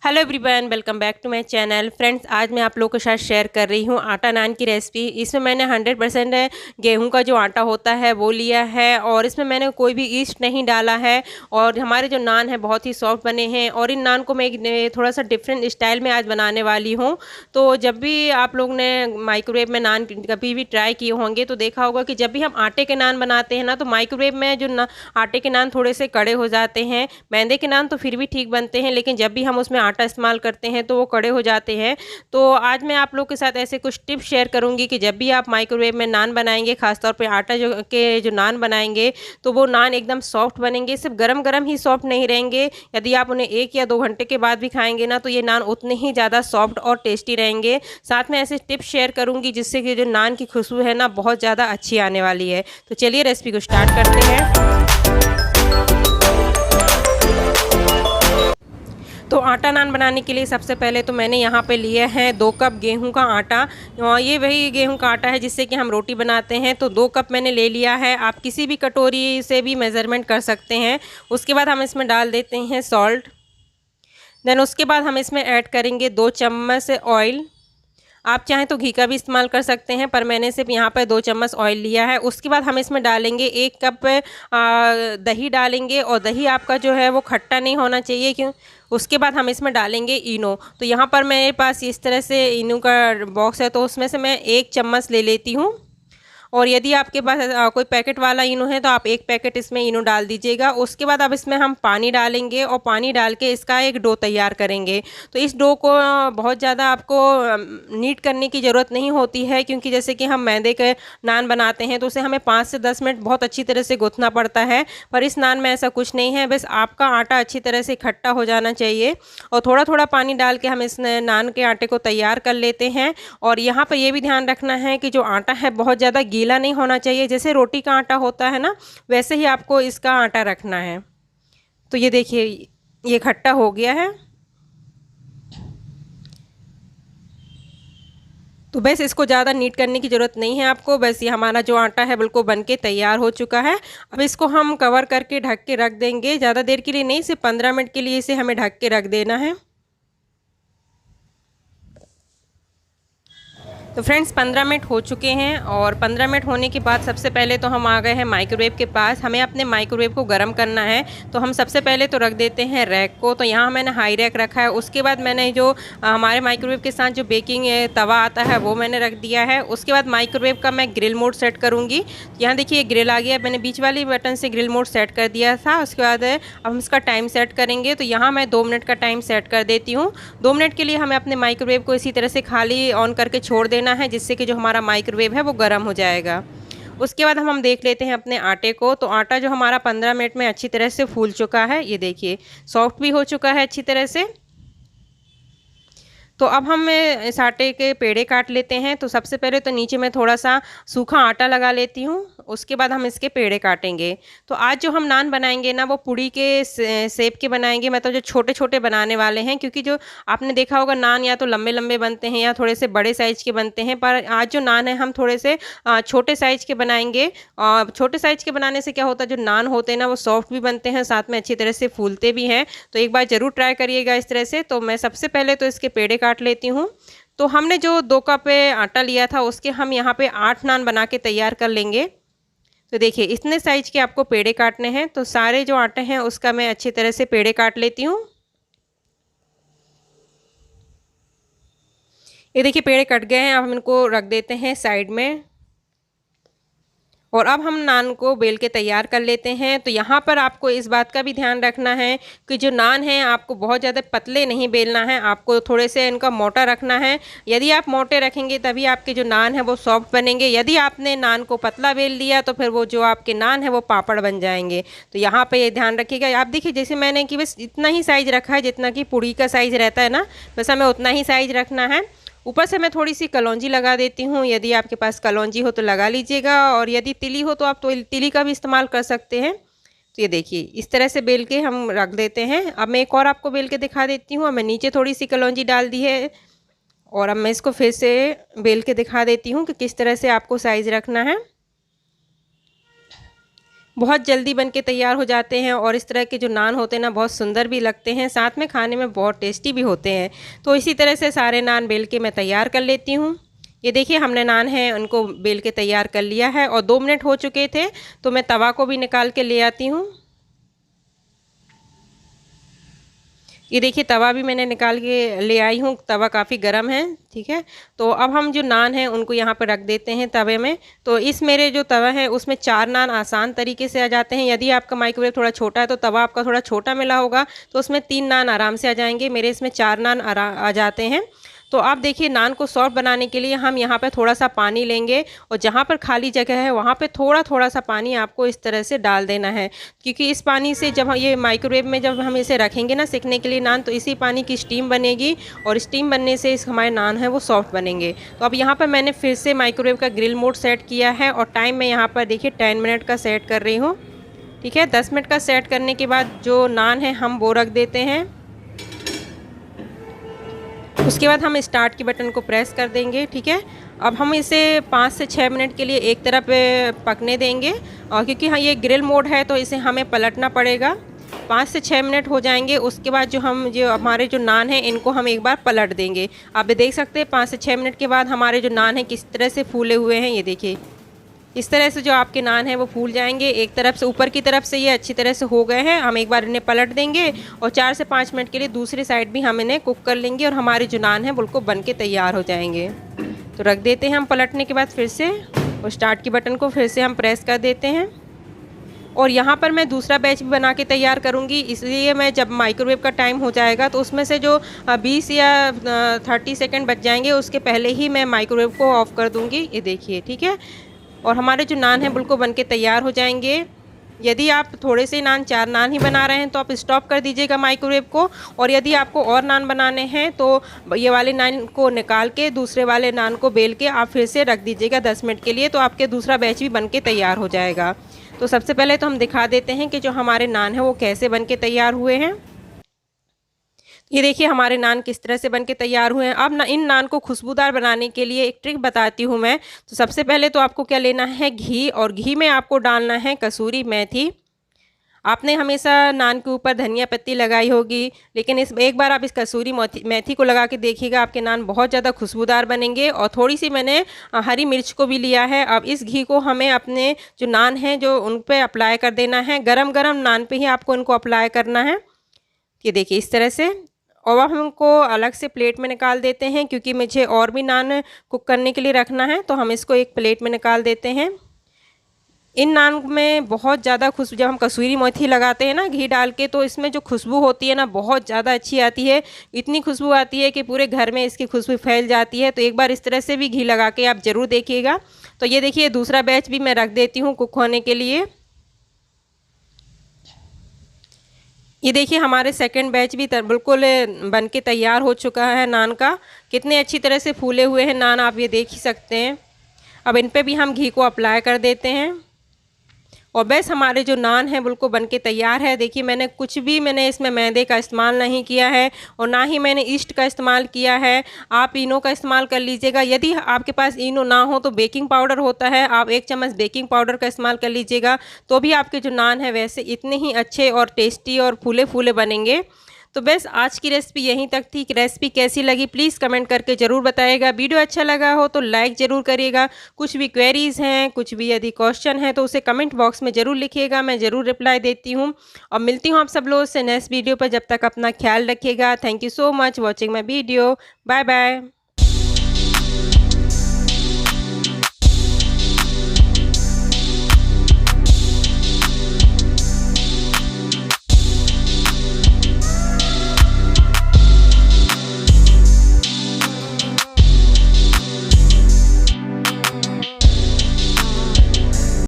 Hello everyone, welcome back to my channel. Friends, आज मैं आप लोगों के साथ शेयर कर रही हूँ आटा नान की रेसिपी। इसमें मैंने 100% गेहूं का जो आटा होता है वो लिया है और इसमें मैंने कोई भी ईस्ट नहीं डाला है। और हमारे जो नान है बहुत ही सॉफ्ट बने हैं और इन नान को मैं थोड़ा सा डिफरेंट स्टाइल में आज बनाने वाली हूँ। तो जब भी आप लोग ने माइक्रोवेव में नान कभी भी ट्राई किए होंगे तो देखा होगा कि जब भी हम आटे के नान बनाते हैं ना, तो माइक्रोवेव में जो आटे के नान थोड़े से कड़े हो जाते हैं। मैदे के नान तो फिर भी ठीक बनते हैं, लेकिन जब भी हम उसमें आटा इस्तेमाल करते हैं तो वो कड़े हो जाते हैं। तो आज मैं आप लोग के साथ ऐसे कुछ टिप्स शेयर करूंगी कि जब भी आप माइक्रोवेव में नान बनाएंगे, खासतौर पे आटा जो नान बनाएंगे, तो वो नान एकदम सॉफ्ट बनेंगे। सिर्फ गरम गरम ही सॉफ्ट नहीं रहेंगे, यदि आप उन्हें 1 या 2 घंटे के बाद भी खाएंगे ना, तो ये नान उतने ही ज़्यादा सॉफ्ट और टेस्टी रहेंगे। साथ में ऐसे टिप्स शेयर करूंगी जिससे कि जो नान की खुशबू है ना, बहुत ज़्यादा अच्छी आने वाली है। तो चलिए रेसिपी को स्टार्ट करते हैं। तो आटा नान बनाने के लिए सबसे पहले तो मैंने यहाँ पे लिए हैं 2 कप गेहूं का आटा। ये वही गेहूं का आटा है जिससे कि हम रोटी बनाते हैं। तो 2 कप मैंने ले लिया है। आप किसी भी कटोरी से भी मेज़रमेंट कर सकते हैं। उसके बाद हम इसमें डाल देते हैं सॉल्ट। देन उसके बाद हम इसमें ऐड करेंगे 2 चम्मच ऑयल। आप चाहें तो घी का भी इस्तेमाल कर सकते हैं, पर मैंने सिर्फ यहाँ पर 2 चम्मच ऑयल लिया है। उसके बाद हम इसमें डालेंगे 1 कप दही डालेंगे, और दही आपका जो है वो खट्टा नहीं होना चाहिए। क्यों? उसके बाद हम इसमें डालेंगे इनो। तो यहाँ पर मेरे पास इस तरह से इनो का बॉक्स है, तो उसमें से मैं 1 चम्मच ले लेती हूँ। और यदि आपके पास कोई पैकेट वाला इनो है तो आप 1 पैकेट इसमें इनो डाल दीजिएगा। उसके बाद अब इसमें हम पानी डालेंगे और पानी डाल के इसका एक डो तैयार करेंगे। तो इस डो को बहुत ज़्यादा आपको नीट करने की ज़रूरत नहीं होती है, क्योंकि जैसे कि हम मैदे के नान बनाते हैं तो उसे हमें 5 से 10 मिनट बहुत अच्छी तरह से गूँथना पड़ता है। पर इस नान में ऐसा कुछ नहीं है, बस आपका आटा अच्छी तरह से इकट्ठा हो जाना चाहिए। और थोड़ा थोड़ा पानी डाल के हम इस नान के आटे को तैयार कर लेते हैं। और यहाँ पर ये भी ध्यान रखना है कि जो आटा है बहुत ज़्यादा गीला नहीं होना चाहिए। जैसे रोटी का आटा होता है ना, वैसे ही आपको इसका आटा रखना है। तो ये देखिए, ये खट्टा हो गया है। तो बस इसको ज़्यादा नीट करने की ज़रूरत नहीं है आपको। बस ये हमारा जो आटा है बिल्कुल बन के तैयार हो चुका है। अब इसको हम कवर करके ढक के रख देंगे। ज़्यादा देर के लिए नहीं, सिर्फ 15 मिनट के लिए इसे हमें ढक के रख देना है। तो फ्रेंड्स, 15 मिनट हो चुके हैं और 15 मिनट होने के बाद सबसे पहले तो हम आ गए हैं माइक्रोवेव के पास। हमें अपने माइक्रोवेव को गर्म करना है। तो हम सबसे पहले तो रख देते हैं रैक को। तो यहाँ मैंने हाई रैक रखा है। उसके बाद मैंने जो हमारे माइक्रोवेव के साथ जो बेकिंग तवा आता है वो मैंने रख दिया है। उसके बाद माइक्रोवेव का मैं ग्रिल मोड सेट करूँगी। यहाँ देखिए ग्रिल आ गया। मैंने बीच वाली बटन से ग्रिल मोड सेट कर दिया था। उसके बाद अब हम इसका टाइम सेट करेंगे। तो यहाँ मैं 2 मिनट का टाइम सेट कर देती हूँ। 2 मिनट के लिए हमें अपने माइक्रोवेव को इसी तरह से खाली ऑन करके छोड़ देना है, जिससे कि जो हमारा माइक्रोवेव है वो गर्म हो जाएगा। उसके बाद हम देख लेते हैं अपने आटे को। तो आटा जो हमारा 15 मिनट में अच्छी तरह से फूल चुका है। ये देखिए, सॉफ्ट भी हो चुका है अच्छी तरह से। तो अब हम इस आटे के पेड़े काट लेते हैं। तो सबसे पहले तो नीचे मैं थोड़ा सा सूखा आटा लगा लेती हूँ। उसके बाद हम इसके पेड़े काटेंगे। तो आज जो हम नान बनाएंगे ना, वो पूड़ी के शेप के बनाएंगे, मतलब जो छोटे छोटे बनाने वाले हैं। क्योंकि जो आपने देखा होगा, नान या तो लंबे लंबे बनते हैं या थोड़े से बड़े साइज़ के बनते हैं, पर आज जो नान है हम थोड़े से छोटे साइज़ के बनाएंगे। और छोटे साइज़ के बनाने से क्या होता है, जो नान होते हैं ना वो सॉफ्ट भी बनते हैं, साथ में अच्छी तरह से फूलते भी हैं। तो एक बार ज़रूर ट्राई करिएगा इस तरह से। तो मैं सबसे पहले तो इसके पेड़े काट लेती हूँ। तो हमने जो 2 कप आटा लिया था उसके हम यहाँ पे 8 नान बना के तैयार कर लेंगे। तो देखिए, इतने साइज के आपको पेड़े काटने हैं। तो सारे जो आटे हैं उसका मैं अच्छी तरह से पेड़े काट लेती हूँ। ये देखिए, पेड़े कट गए हैं। अब हम इनको रख देते हैं साइड में। और अब हम नान को बेल के तैयार कर लेते हैं। तो यहाँ पर आपको इस बात का भी ध्यान रखना है कि जो नान है आपको बहुत ज़्यादा पतले नहीं बेलना है, आपको थोड़े से इनका मोटा रखना है। यदि आप मोटे रखेंगे तभी आपके जो नान है वो सॉफ्ट बनेंगे। यदि आपने नान को पतला बेल लिया तो फिर वो जो आपके नान है वो पापड़ बन जाएंगे। तो यहाँ पर ये ध्यान रखिएगा। आप देखिए, जैसे मैंने कि बस इतना ही साइज़ रखा है जितना कि पूड़ी का साइज़ रहता है ना, बस हमें उतना ही साइज़ रखना है। ऊपर से मैं थोड़ी सी कलौंजी लगा देती हूँ। यदि आपके पास कलौंजी हो तो लगा लीजिएगा, और यदि तिली हो तो आप तो तिली का भी इस्तेमाल कर सकते हैं। तो ये देखिए, इस तरह से बेल के हम रख देते हैं। अब मैं एक और आपको बेल के दिखा देती हूँ। अब मैं नीचे थोड़ी सी कलौंजी डाल दी है, और अब मैं इसको फिर से बेल के दिखा देती हूँ कि किस तरह से आपको साइज़ रखना है। बहुत जल्दी बन के तैयार हो जाते हैं और इस तरह के जो नान होते हैं ना बहुत सुंदर भी लगते हैं, साथ में खाने में बहुत टेस्टी भी होते हैं। तो इसी तरह से सारे नान बेल के मैं तैयार कर लेती हूँ। ये देखिए हमने नान हैं उनको बेल के तैयार कर लिया है और 2 मिनट हो चुके थे, तो मैं तवा को भी निकाल के ले आती हूँ। ये देखिए तवा भी मैंने निकाल के ले आई हूँ, तवा काफ़ी गर्म है, ठीक है। तो अब हम जो नान हैं उनको यहाँ पर रख देते हैं तवे में। तो इस मेरे जो तवा है उसमें 4 नान आसान तरीके से आ जाते हैं। यदि आपका माइक्रोवेव थोड़ा छोटा है तो तवा आपका थोड़ा छोटा मिला होगा तो उसमें 3 नान आराम से आ जाएंगे। मेरे इसमें 4 नान आ जाते हैं। तो आप देखिए नान को सॉफ्ट बनाने के लिए हम यहाँ पे थोड़ा सा पानी लेंगे और जहाँ पर खाली जगह है वहाँ पे थोड़ा थोड़ा सा पानी आपको इस तरह से डाल देना है, क्योंकि इस पानी से जब ये माइक्रोवेव में जब हम इसे रखेंगे ना सेकने के लिए नान, तो इसी पानी की स्टीम बनेगी और स्टीम बनने से इस हमारे नान है वो सॉफ्ट बनेंगे। तो अब यहाँ पर मैंने फिर से माइक्रोवेव का ग्रिल मोड सेट किया है और टाइम मैं यहाँ पर देखिए 10 मिनट का सेट कर रही हूँ, ठीक है। 10 मिनट का सेट करने के बाद जो नान है हम वो रख देते हैं। उसके बाद हम स्टार्ट के बटन को प्रेस कर देंगे, ठीक है। अब हम इसे 5 से 6 मिनट के लिए एक तरफ पकने देंगे और क्योंकि हाँ ये ग्रिल मोड है तो इसे हमें पलटना पड़ेगा। 5 से 6 मिनट हो जाएंगे, उसके बाद जो हमारे जो नान हैं इनको हम एक बार पलट देंगे। आप देख सकते हैं 5 से 6 मिनट के बाद हमारे जो नान हैं किस तरह से फूले हुए हैं। ये देखिए इस तरह से जो आपके नान हैं वो फूल जाएंगे। एक तरफ से ऊपर की तरफ से ये अच्छी तरह से हो गए हैं। हम एक बार इन्हें पलट देंगे और 4 से 5 मिनट के लिए दूसरी साइड भी हम इन्हें कुक कर लेंगे और हमारे जो नान हैं बिल्कुल बन के तैयार हो जाएंगे। तो रख देते हैं हम पलटने के बाद फिर से, और स्टार्ट के बटन को फिर से हम प्रेस कर देते हैं। और यहाँ पर मैं दूसरा बैच भी बना के तैयार करूँगी, इसलिए मैं जब माइक्रोवेव का टाइम हो जाएगा तो उसमें से जो 20 या 30 सेकेंड बच जाएंगे उसके पहले ही मैं माइक्रोवेव को ऑफ़ कर दूँगी। ये देखिए, ठीक है। और हमारे जो नान हैं बिल्कुल बन के तैयार हो जाएंगे। यदि आप थोड़े से नान 4 नान ही बना रहे हैं तो आप स्टॉप कर दीजिएगा माइक्रोवेव को, और यदि आपको और नान बनाने हैं तो ये वाले नान को निकाल के दूसरे वाले नान को बेल के आप फिर से रख दीजिएगा 10 मिनट के लिए, तो आपके दूसरा बैच भी बन के तैयार हो जाएगा। तो सबसे पहले तो हम दिखा देते हैं कि जो हमारे नान हैं वो कैसे बन के तैयार हुए हैं। ये देखिए हमारे नान किस तरह से बनके तैयार हुए हैं। अब इन नान को खुशबूदार बनाने के लिए एक ट्रिक बताती हूँ मैं। तो सबसे पहले तो आपको क्या लेना है, घी, और घी में आपको डालना है कसूरी मेथी। आपने हमेशा नान के ऊपर धनिया पत्ती लगाई होगी, लेकिन एक बार आप इस कसूरी मेथी को लगा के देखिएगा, आपके नान बहुत ज़्यादा खुशबूदार बनेंगे। और थोड़ी सी मैंने हरी मिर्च को भी लिया है। अब इस घी को हमें अपने जो नान हैं जो उन पर अप्लाई कर देना है। गरम गरम नान पे ही आपको इनको अप्लाई करना है। ये देखिए इस तरह से। और अब हम उनको अलग से प्लेट में निकाल देते हैं, क्योंकि मुझे और भी नान कुक करने के लिए रखना है। तो हम इसको एक प्लेट में निकाल देते हैं। इन नान में बहुत ज़्यादा खुशबू, जब हम कसूरी मेथी लगाते हैं ना घी डाल के, तो इसमें जो खुशबू होती है ना बहुत ज़्यादा अच्छी आती है। इतनी खुशबू आती है कि पूरे घर में इसकी खुशबू फैल जाती है। तो एक बार इस तरह से भी घी लगा के आप ज़रूर देखिएगा। तो ये देखिए दूसरा बैच भी मैं रख देती हूँ कुक होने के लिए। ये देखिए हमारे सेकंड बैच भी बिल्कुल बन के तैयार हो चुका है नान का। कितने अच्छी तरह से फूले हुए हैं नान, आप ये देख ही सकते हैं। अब इन पे भी हम घी को अप्लाई कर देते हैं और बस हमारे जो नान हैं बिल्कुल बन के तैयार है। देखिए मैंने इसमें मैदे का इस्तेमाल नहीं किया है और ना ही मैंने ईस्ट का इस्तेमाल किया है। आप इनो का इस्तेमाल कर लीजिएगा। यदि आपके पास इनो ना हो तो बेकिंग पाउडर होता है, आप 1 चम्मच बेकिंग पाउडर का इस्तेमाल कर लीजिएगा, तो भी आपके जो नान हैं वैसे इतने ही अच्छे और टेस्टी और फूले फूले बनेंगे। तो बस आज की रेसिपी यहीं तक थी। रेसिपी कैसी लगी प्लीज़ कमेंट करके ज़रूर बताइएगा। वीडियो अच्छा लगा हो तो लाइक ज़रूर करिएगा। कुछ भी क्वेरीज़ हैं, कुछ भी यदि क्वेश्चन है तो उसे कमेंट बॉक्स में ज़रूर लिखिएगा, मैं ज़रूर रिप्लाई देती हूँ। और मिलती हूँ आप सब लोगों से नेक्स्ट वीडियो पर। जब तक अपना ख्याल रखिएगा। Thank you so much watching my video. Bye bye.